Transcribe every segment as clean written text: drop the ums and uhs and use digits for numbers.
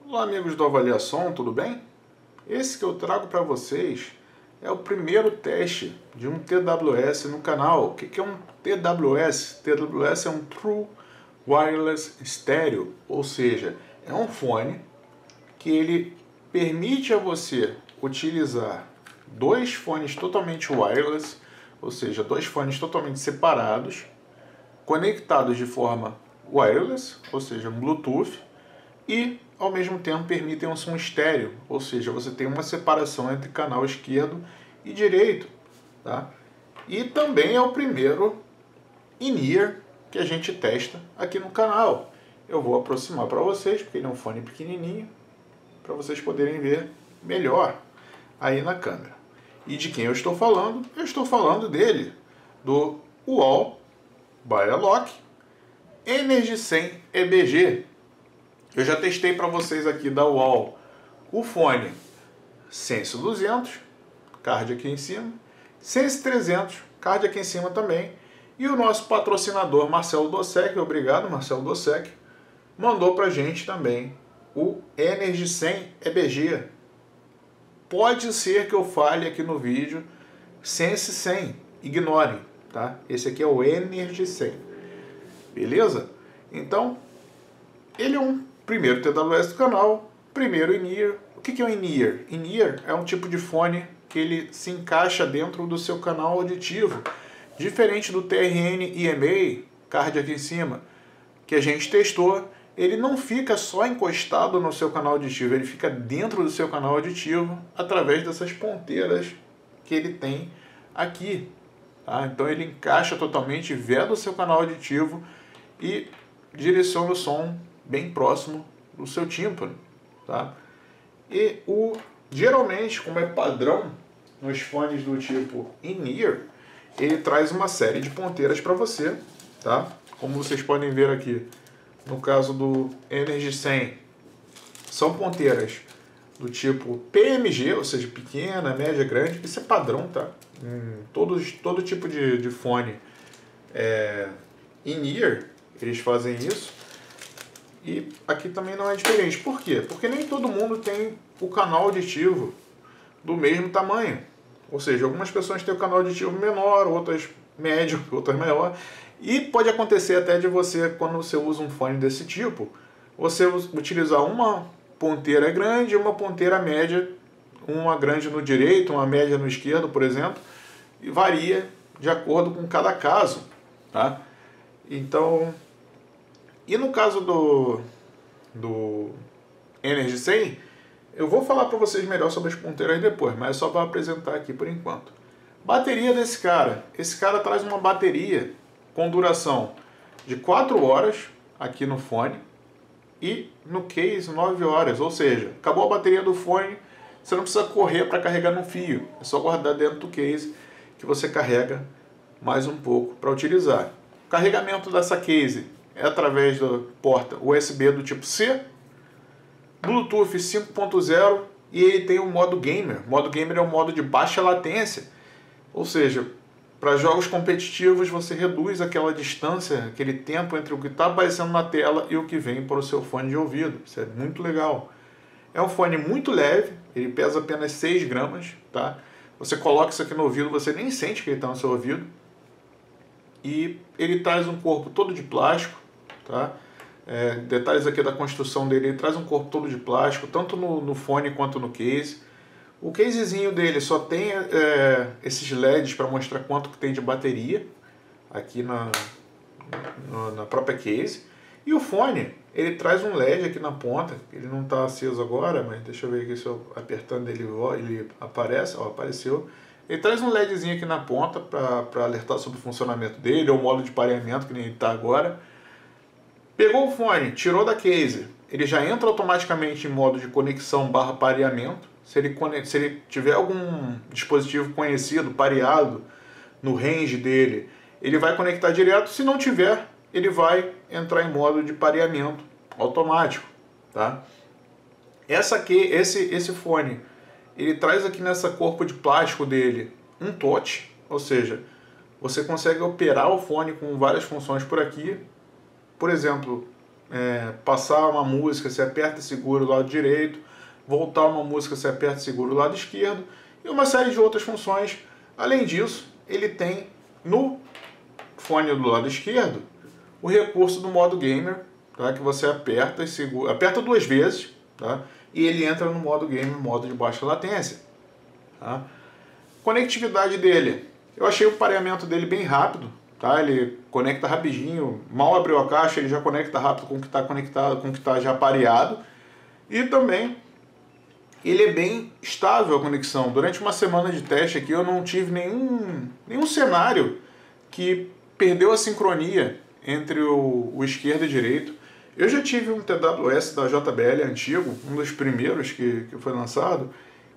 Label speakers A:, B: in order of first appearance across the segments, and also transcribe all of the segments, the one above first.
A: Olá amigos do Avaliação, tudo bem? Esse que eu trago para vocês é o primeiro teste de um TWS no canal. O que é um TWS? TWS é um True Wireless Stereo, ou seja, é um fone que ele permite a você utilizar dois fones totalmente wireless, ou seja, dois fones totalmente separados, conectados de forma wireless, ou seja, Bluetooth, e ao mesmo tempo permitem um som estéreo, ou seja, você tem uma separação entre canal esquerdo e direito, tá? E também é o primeiro in-ear que a gente testa aqui no canal. Eu vou aproximar para vocês, porque ele é um fone pequenininho, para vocês poderem ver melhor aí na câmera. E de quem eu estou falando? Eu estou falando dele, do UOL Biolock Energy 100 EBG. Eu já testei para vocês aqui da UOL o fone Sense 200, card aqui em cima, Sense 300, card aqui em cima também, e o nosso patrocinador Marcelo Dosek, obrigado Marcelo Dosek, mandou para a gente também o Energy 100 EBG. Pode ser que eu fale aqui no vídeo Sense 100, ignorem, tá? Esse aqui é o Energy 100, beleza? Então, ele é um primeiro TWS do canal, primeiro in-ear. O que é um in-ear? In-ear é um tipo de fone que ele se encaixa dentro do seu canal auditivo, diferente do TRN EMA, card aqui em cima, que a gente testou. Ele não fica só encostado no seu canal auditivo, ele fica dentro do seu canal auditivo através dessas ponteiras que ele tem aqui. Tá? Então ele encaixa totalmente, veda o seu canal auditivo e direciona o som bem próximo do seu tímpano, tá? E geralmente, como é padrão nos fones do tipo in-ear, ele traz uma série de ponteiras para você, tá? Como vocês podem ver aqui, no caso do Energy 100, são ponteiras do tipo PMG, ou seja, pequena, média, grande. Isso é padrão, tá? Todo tipo de fone in-ear, eles fazem isso. E aqui também não é diferente. Por quê? Porque nem todo mundo tem o canal auditivo do mesmo tamanho. Ou seja, algumas pessoas têm o canal auditivo menor, outras médio, outras maior. E pode acontecer até de você, quando você usa um fone desse tipo, você utilizar uma ponteira grande e uma ponteira média, uma grande no direito, uma média no esquerdo, por exemplo, e varia de acordo com cada caso, tá? Então, e no caso do Energy 100, eu vou falar para vocês melhor sobre as ponteiras depois, mas é só para apresentar aqui por enquanto. Bateria desse cara. Esse cara traz uma bateria com duração de 4 horas aqui no fone e no case 9 horas, ou seja, acabou a bateria do fone, você não precisa correr para carregar no fio, é só guardar dentro do case que você carrega mais um pouco para utilizar. O carregamento dessa case é através da porta USB do tipo C, Bluetooth 5.0 e ele tem o modo gamer. O modo gamer é um modo de baixa latência, ou seja, para jogos competitivos você reduz aquela distância, aquele tempo entre o que está aparecendo na tela e o que vem para o seu fone de ouvido. Isso é muito legal. É um fone muito leve, ele pesa apenas 6 gramas, tá? Você coloca isso aqui no ouvido, você nem sente que ele está no seu ouvido. E ele traz um corpo todo de plástico, tá? Detalhes aqui da construção dele, ele traz um corpo todo de plástico, tanto no fone quanto no case. O casezinho dele só tem esses LEDs para mostrar quanto que tem de bateria aqui na própria case. E o fone, ele traz um LED aqui na ponta, ele não está aceso agora, mas deixa eu ver aqui se eu apertando ele aparece, ó, apareceu. Ele traz um LEDzinho aqui na ponta para alertar sobre o funcionamento dele, ou o modo de pareamento, que nem ele está agora. Pegou o fone, tirou da case, ele já entra automaticamente em modo de conexão / pareamento. Se ele tiver algum dispositivo conhecido, pareado, no range dele, ele vai conectar direto. Se não tiver, ele vai entrar em modo de pareamento automático, tá? Esse fone, ele traz aqui nessa corpo de plástico dele um touch, ou seja, você consegue operar o fone com várias funções por aqui. Por exemplo, passar uma música, você aperta e segura o lado direito, voltar uma música, você aperta e segura o lado esquerdo, e uma série de outras funções. Além disso, ele tem no fone do lado esquerdo o recurso do modo gamer, tá? Que você aperta e segura, aperta 2 vezes, tá? E ele entra no modo gamer, modo de baixa latência. Tá? Conectividade dele, eu achei o pareamento dele bem rápido, tá? Ele conecta rapidinho, mal abriu a caixa, ele já conecta rápido com o que está conectado, com o que está já pareado. E também ele é bem estável a conexão. Durante uma semana de teste aqui eu não tive nenhum cenário que perdeu a sincronia entre o esquerdo e direito. Eu já tive um TWS da JBL antigo, um dos primeiros que foi lançado,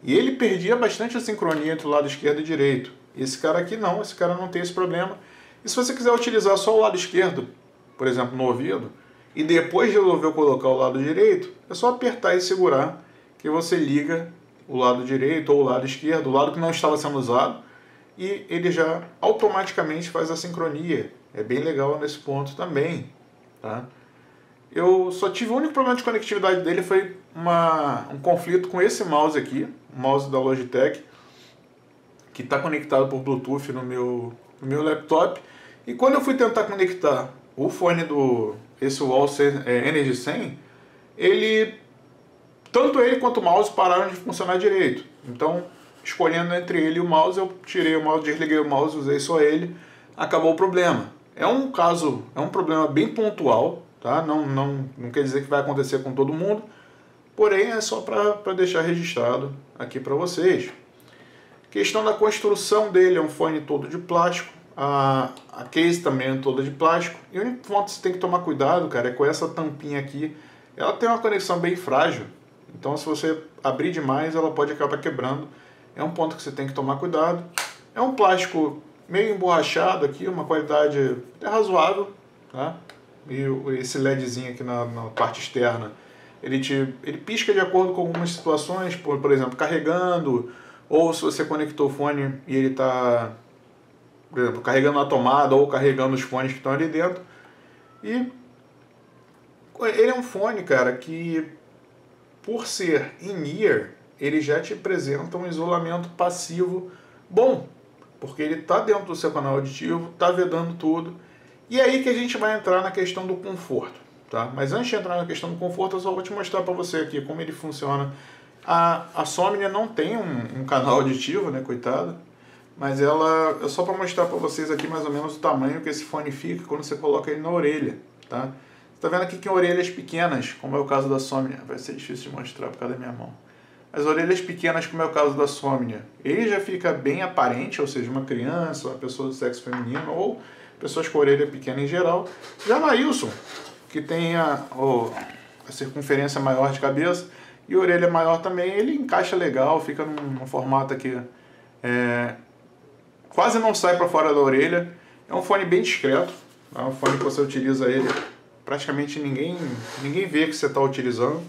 A: e ele perdia bastante a sincronia entre o lado esquerdo e direito. Esse cara aqui não, esse cara não tem esse problema. E se você quiser utilizar só o lado esquerdo, por exemplo, no ouvido, e depois resolver colocar o lado direito, é só apertar e segurar que você liga o lado direito ou o lado esquerdo, o lado que não estava sendo usado, e ele já automaticamente faz a sincronia. É bem legal nesse ponto também, tá? Eu só tive o único problema de conectividade dele foi um conflito com esse mouse aqui, o mouse da Logitech, que está conectado por Bluetooth no meu laptop. E quando eu fui tentar conectar o fone esse Wall Energy 100, tanto ele quanto o mouse pararam de funcionar direito. Então, escolhendo entre ele e o mouse, eu tirei o mouse, desliguei o mouse, usei só ele, acabou o problema. É um problema bem pontual, tá? Não quer dizer que vai acontecer com todo mundo, porém é só para deixar registrado aqui para vocês. Questão da construção dele, é um fone todo de plástico, a case também é toda de plástico, e o único ponto que você tem que tomar cuidado, cara, é com essa tampinha aqui. Ela tem uma conexão bem frágil, então se você abrir demais ela pode acabar quebrando. É um ponto que você tem que tomar cuidado. É um plástico meio emborrachado aqui, uma qualidade até razoável, tá? E esse LEDzinho aqui na parte externa, ele pisca de acordo com algumas situações, por exemplo, carregando, ou se você conectou o fone e ele está, por exemplo, carregando a tomada ou carregando os fones que estão ali dentro. E ele é um fone, cara, que por ser in-ear, ele já te apresenta um isolamento passivo bom, porque ele está dentro do seu canal auditivo, está vedando tudo. E é aí que a gente vai entrar na questão do conforto, tá? Mas antes de entrar na questão do conforto, eu só vou te mostrar para você aqui como ele funciona. A Somnia não tem um canal auditivo, né, coitada, mas ela é só para mostrar para vocês aqui mais ou menos o tamanho que esse fone fica quando você coloca ele na orelha, tá? Você tá vendo aqui que tem orelhas pequenas, como é o caso da Somnia, vai ser difícil de mostrar por causa da minha mão. As orelhas pequenas, como é o caso da Somnia, ele já fica bem aparente, ou seja, uma criança, uma pessoa do sexo feminino, ou pessoas com orelha pequena em geral. Já na Wilson, que tem a circunferência maior de cabeça e orelha maior também, ele encaixa legal, fica num formato aqui, quase não sai para fora da orelha. É um fone bem discreto, é um fone que você utiliza ele, praticamente ninguém vê que você está utilizando,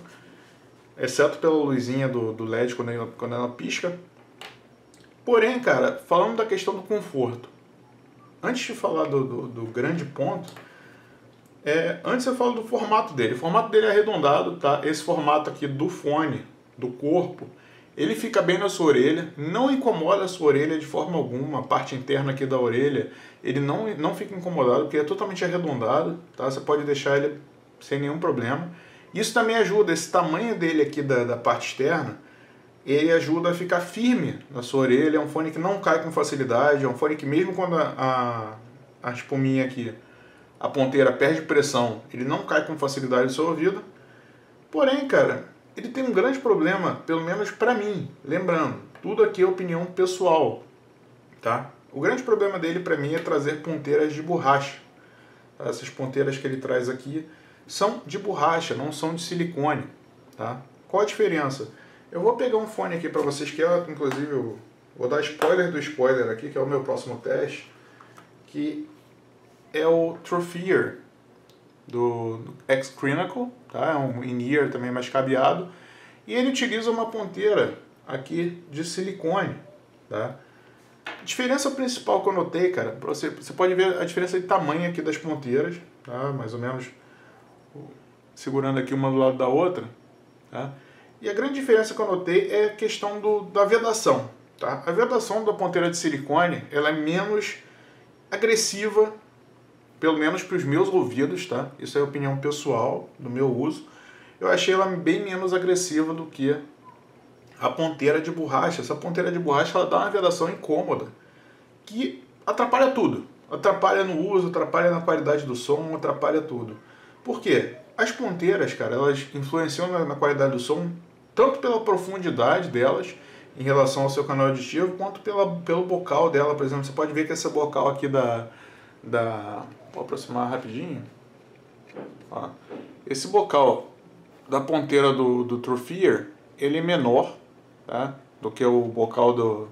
A: exceto pela luzinha do LED quando ela pisca. Porém, cara, falando da questão do conforto, antes de falar do grande ponto, antes eu falo do formato dele. O formato dele é arredondado, tá? Esse formato aqui do fone, do corpo, ele fica bem na sua orelha, não incomoda a sua orelha de forma alguma. A parte interna aqui da orelha, ele não fica incomodado, porque é totalmente arredondado, tá? Você pode deixar ele sem nenhum problema. Isso também ajuda, esse tamanho dele aqui da parte externa, ele ajuda a ficar firme na sua orelha. É um fone que não cai com facilidade, é um fone que mesmo quando a espuminha aqui, a ponteira perde pressão, ele não cai com facilidade no seu ouvido. Porém, cara, ele tem um grande problema, pelo menos pra mim, lembrando, tudo aqui é opinião pessoal, tá? O grande problema dele pra mim é trazer ponteiras de borracha, tá? Essas ponteiras que ele traz aqui são de borracha, não são de silicone, tá? Qual a diferença? Eu vou pegar um fone aqui para vocês, que inclusive eu vou dar spoiler do spoiler aqui, que é o meu próximo teste, que é o Truffear do X-Crinacle, tá? É um in-ear também mais cabeado, e ele utiliza uma ponteira aqui de silicone, tá? A diferença principal que eu notei, cara, você pode ver a diferença de tamanho aqui das ponteiras, tá? Mais ou menos segurando aqui uma do lado da outra, tá? E a grande diferença que eu notei é a questão da vedação, tá? A vedação da ponteira de silicone, ela é menos agressiva, pelo menos para os meus ouvidos, tá? Isso é opinião pessoal, do meu uso. Eu achei ela bem menos agressiva do que a ponteira de borracha. Essa ponteira de borracha, ela dá uma vedação incômoda, que atrapalha tudo. Atrapalha no uso, atrapalha na qualidade do som, atrapalha tudo. Por quê? As ponteiras, cara, elas influenciam na qualidade do som, tanto pela profundidade delas, em relação ao seu canal aditivo, quanto pelo bocal dela. Por exemplo, você pode ver que esse bocal aqui vou aproximar rapidinho. Ó, esse bocal da ponteira do Truffear, ele é menor, tá, do que o bocal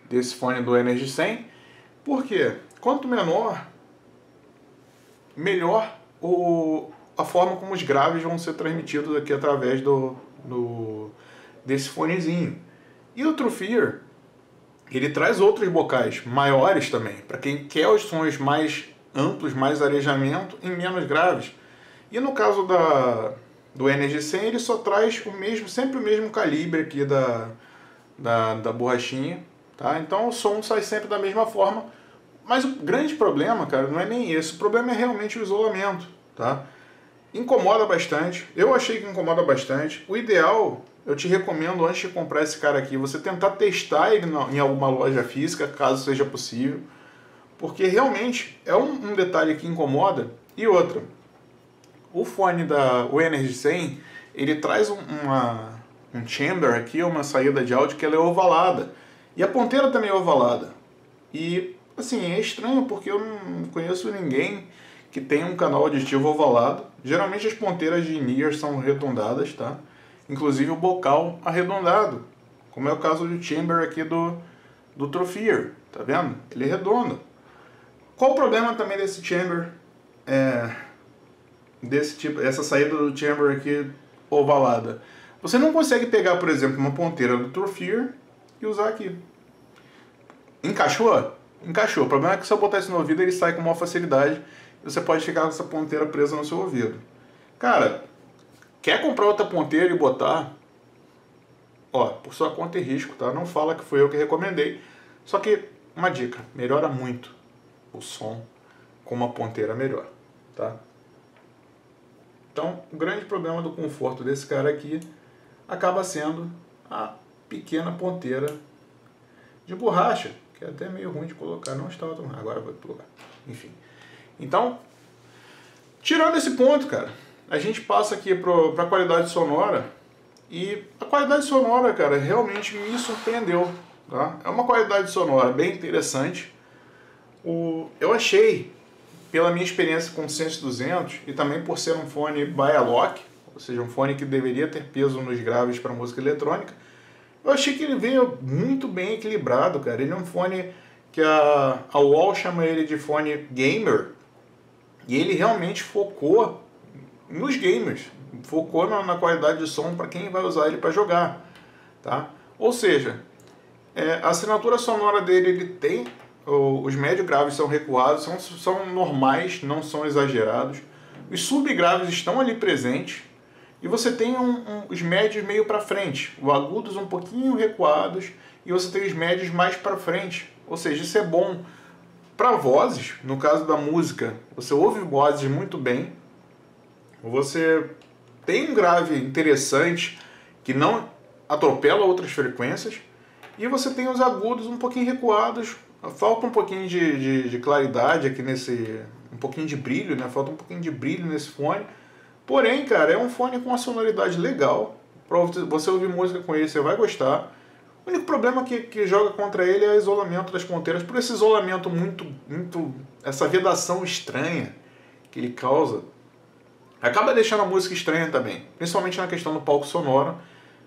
A: desse fone do Energy 100. Por quê? Quanto menor, melhor a forma como os graves vão ser transmitidos aqui através desse fonezinho. E o Truffear, ele traz outros bocais maiores também, para quem quer os sons mais amplos, mais arejamento e menos graves. E no caso do Energy 100, ele só traz sempre o mesmo calibre aqui da borrachinha, tá? Então o som sai sempre da mesma forma. Mas o grande problema, cara, não é nem esse. O problema é realmente o isolamento, tá? Incomoda bastante. Eu achei que incomoda bastante. O ideal, eu te recomendo, antes de comprar esse cara aqui, você tentar testar ele em alguma loja física, caso seja possível. Porque realmente é um detalhe que incomoda. E outra, o fone o Energy 100, ele traz um chamber aqui, uma saída de áudio que ela é ovalada. E a ponteira também é ovalada. E, assim, é estranho porque eu não conheço ninguém que tenha um canal aditivo ovalado. Geralmente as ponteiras de in-ear são arredondadas, tá? Inclusive o bocal arredondado, como é o caso do chamber aqui do Truffear, tá vendo? Ele é redondo. Qual o problema também desse chamber, essa saída do chamber aqui ovalada? Você não consegue pegar, por exemplo, uma ponteira do Truffear e usar aqui. Encaixou? Encaixou. O problema é que se eu botar isso no ouvido, ele sai com maior facilidade e você pode ficar com essa ponteira presa no seu ouvido. Cara, quer comprar outra ponteira e botar? Ó, por sua conta e risco, tá? Não fala que foi eu que recomendei. Só que, uma dica, melhora muito o som com uma ponteira melhor, tá? Então, o grande problema do conforto desse cara aqui acaba sendo a pequena ponteira de borracha, que é até meio ruim de colocar, não estava tão... Agora vai pro lugar. Enfim. Então, tirando esse ponto, cara, a gente passa aqui para a qualidade sonora, e a qualidade sonora, cara, realmente me surpreendeu, tá? É uma qualidade sonora bem interessante. Eu achei, pela minha experiência com o Sense 200, e também por ser um fone Bialock, ou seja, um fone que deveria ter peso nos graves para música eletrônica, eu achei que ele veio muito bem equilibrado, cara. Ele é um fone que a Wall chama ele de fone gamer, e ele realmente focou nos gamers, focou na qualidade de som para quem vai usar ele para jogar, tá? Ou seja, a assinatura sonora dele, ele tem, os médio graves são recuados, são normais, não são exagerados, os subgraves estão ali presentes, e você tem os médios meio para frente, os agudos um pouquinho recuados, e você tem os médios mais para frente. Ou seja, isso é bom para vozes. No caso da música, você ouve vozes muito bem, você tem um grave interessante que não atropela outras frequências, e você tem os agudos um pouquinho recuados. Falta um pouquinho de claridade aqui um pouquinho de brilho, né? Falta um pouquinho de brilho nesse fone. Porém, cara, é um fone com uma sonoridade legal. Pra você ouvir música com ele, você vai gostar. O único problema que joga contra ele é o isolamento das ponteiras. Por esse isolamento essa vedação estranha que ele causa, acaba deixando a música estranha também. Principalmente na questão do palco sonoro.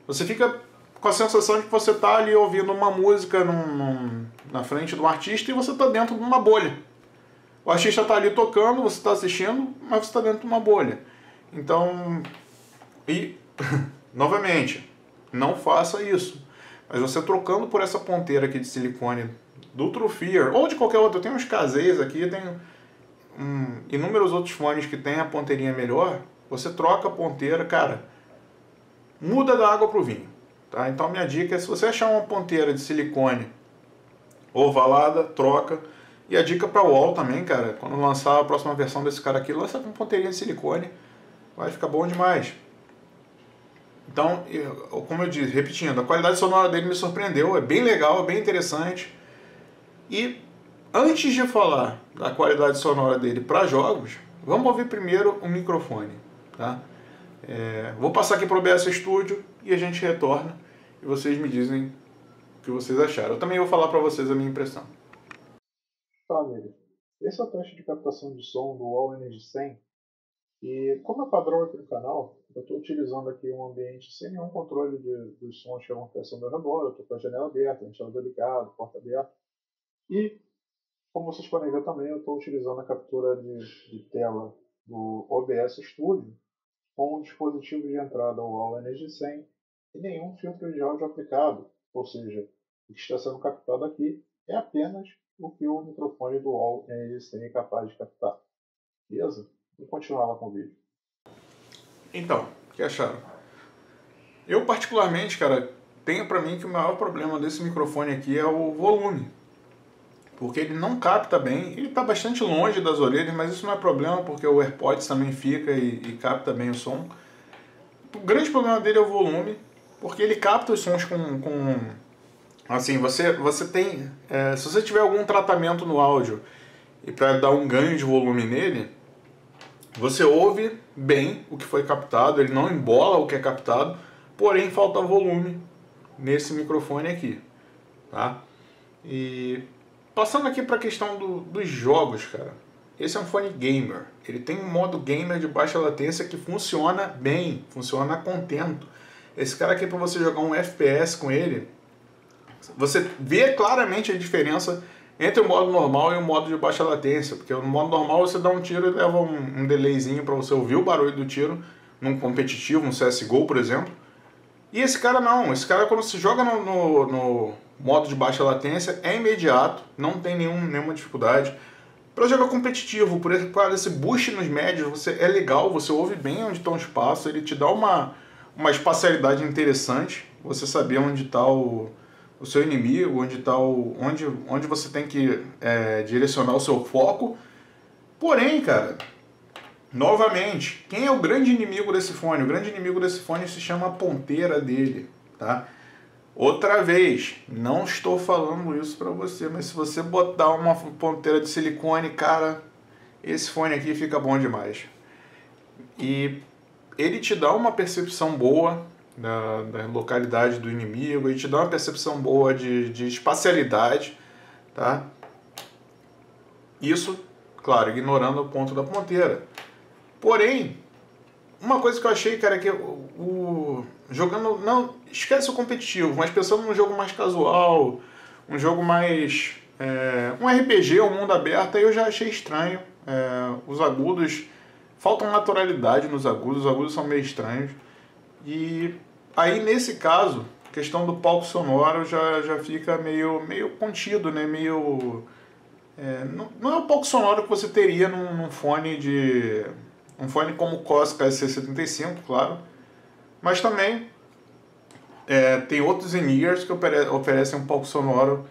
A: Você fica com a sensação de que você está ali ouvindo uma música na frente de um artista e você está dentro de uma bolha. O artista está ali tocando, você está assistindo, mas você está dentro de uma bolha. Então, novamente, não faça isso. Mas você trocando por essa ponteira aqui de silicone do Truffear, ou de qualquer outro, eu tenho uns caseiros aqui, tenho inúmeros outros fones que tem a ponteirinha melhor, você troca a ponteira, cara, muda da água pro vinho, tá? Então minha dica é, se você achar uma ponteira de silicone ovalada, troca. E a dica para o wall também, cara, quando lançar a próxima versão desse cara aqui, lança com ponteirinha de silicone, vai ficar bom demais. Então, como eu disse, repetindo, a qualidade sonora dele me surpreendeu, é bem legal, é bem interessante. E antes de falar da qualidade sonora dele para jogos, vamos ouvir primeiro o microfone, tá? Vou passar aqui para o OBS Studio e a gente retorna e vocês me dizem o que vocês acharam. Eu também vou falar para vocês a minha impressão. Tá, amigo. Esse é o teste de captação de som do Wall Energy 100. E como é padrão aqui no canal, eu estou utilizando aqui um ambiente sem nenhum controle dos sons que acontecem ao meu redor. Eu estou com a janela aberta, ventilador ligado, porta aberta. E, como vocês podem ver também, eu estou utilizando a captura de tela do OBS Studio com um dispositivo de entrada Wall Energy 100 e nenhum filtro de áudio aplicado. Ou seja, o que está sendo captado aqui é apenas o que o microfone do Wall Energy 100 é capaz de captar. Beleza? Vou continuar lá com o vídeo. Então, o que acharam? Eu particularmente, cara, tenho pra mim que o maior problema desse microfone aqui é o volume. Porque ele não capta bem, ele está bastante longe das orelhas, mas isso não é problema porque o AirPods também fica e capta bem o som. O grande problema dele é o volume, porque ele capta os sons com assim, você tem, se você tiver algum tratamento no áudio e para dar um ganho de volume nele, você ouve bem o que foi captado, ele não embola o que é captado, porém falta volume nesse microfone aqui, tá? E passando aqui para a questão dos jogos, cara, esse é um fone gamer, ele tem um modo gamer de baixa latência que funciona bem, funciona a contento. Esse cara aqui, para você jogar um FPS com ele, você vê claramente a diferença entre o modo normal e o modo de baixa latência, porque no modo normal você dá um tiro e leva um delayzinho para você ouvir o barulho do tiro, num competitivo, um CSGO, por exemplo. E esse cara não, esse cara quando se joga no modo de baixa latência é imediato, não tem nenhuma dificuldade. Para jogar competitivo, por esse boost nos médios, é legal, você ouve bem onde está o espaço, ele te dá uma espacialidade interessante, você saber onde está o seu inimigo, onde você tem que direcionar o seu foco. Porém, cara, novamente, quem é o grande inimigo desse fone? O grande inimigo desse fone se chama a ponteira dele, tá? Outra vez, não estou falando isso para você, mas se você botar uma ponteira de silicone, cara, esse fone aqui fica bom demais. E ele te dá uma percepção boa da localidade do inimigo, ele te dá uma percepção boa de espacialidade, tá? Isso, claro, ignorando o ponto da ponteira. Porém, uma coisa que eu achei, cara, é que jogando, não, esquece o competitivo, mas pensando num jogo mais casual, um jogo mais, um RPG, um mundo aberto, aí eu já achei estranho. Os agudos, faltam naturalidade nos agudos, os agudos são meio estranhos. E aí, nesse caso, a questão do palco sonoro já fica meio contido, né? Não é o palco sonoro que você teria num fone um fone como o Koska SC75, claro. Mas também tem outros in-ears que oferecem um palco sonoro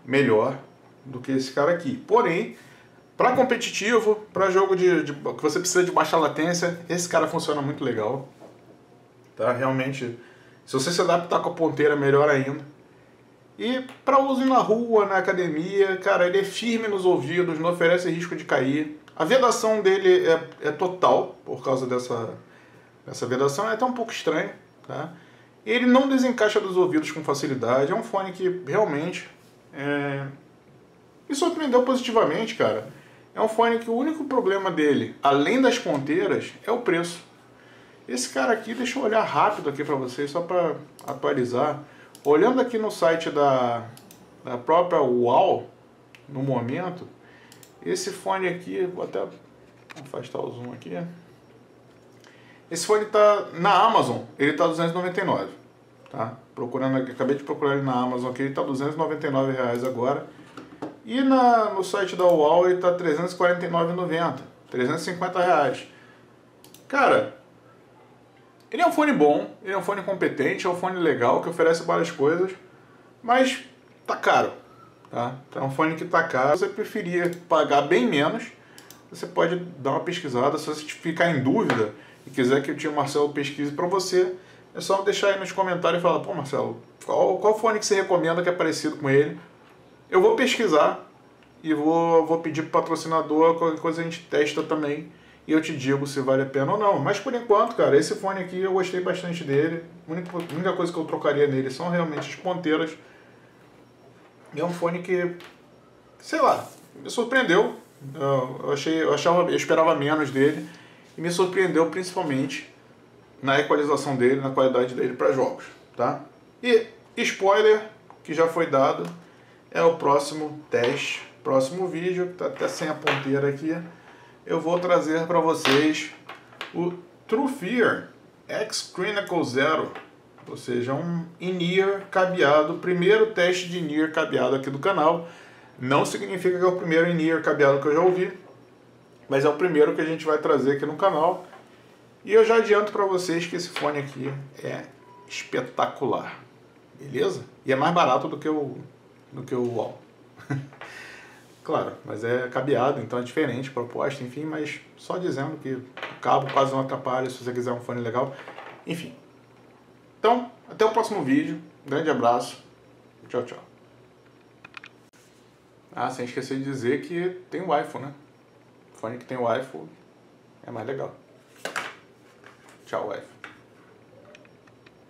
A: melhor do que esse cara aqui. Porém, para competitivo, para jogo que você precisa de baixa latência, esse cara funciona muito legal. Tá? Realmente, se você se adaptar com a ponteira, melhor ainda. E para uso na rua, na academia, cara, ele é firme nos ouvidos, não oferece risco de cair. A vedação dele é total, por causa dessa vedação, é até um pouco estranho, tá? Ele não desencaixa dos ouvidos com facilidade, é um fone que realmente me surpreendeu positivamente, cara. É um fone que o único problema dele, além das ponteiras, é o preço. Esse cara aqui, deixa eu olhar rápido aqui para vocês, só para atualizar. Olhando aqui no site da própria Wall, no momento, esse fone aqui, vou até afastar o zoom aqui. Esse fone está na Amazon, ele está R$299, tá? Acabei de procurar ele na Amazon aqui, ele está R$299 agora. E no site da Wall ele está R$349,90, R$350. Cara, Ele é um fone bom, ele é um fone competente, é um fone legal, que oferece várias coisas, mas tá caro, tá? É um fone que tá caro. Se você preferir pagar bem menos, você pode dar uma pesquisada. Se você ficar em dúvida e quiser que o tio Marcelo pesquise para você, é só deixar aí nos comentários e falar: pô, Marcelo, qual fone que você recomenda que é parecido com ele? Eu vou pesquisar e vou pedir pro patrocinador, qualquer coisa a gente testa também e eu te digo se vale a pena ou não. Mas por enquanto, cara, esse fone aqui eu gostei bastante dele. A única coisa que eu trocaria nele são realmente as ponteiras. E é um fone que, sei lá, me surpreendeu. Eu esperava menos dele e me surpreendeu principalmente na equalização dele, na qualidade dele para jogos, tá? E spoiler que já foi dado, é o próximo teste, próximo vídeo, que tá até sem a ponteira aqui. Eu vou trazer para vocês o TrueFear X Chronicle Zero, ou seja, um in-ear cabeado, primeiro teste de in-ear cabeado aqui do canal. Não significa que é o primeiro in-ear cabeado que eu já ouvi, mas é o primeiro que a gente vai trazer aqui no canal. E eu já adianto para vocês que esse fone aqui é espetacular, beleza? E é mais barato do que o UOL. Claro, mas é cabeado, então é diferente, proposta, enfim, mas só dizendo que o cabo quase não atrapalha se você quiser um fone legal, enfim. Então, até o próximo vídeo, grande abraço, tchau, tchau. Ah, sem esquecer de dizer que tem o iPhone, né? O fone que tem o iPhone é mais legal. Tchau, iPhone.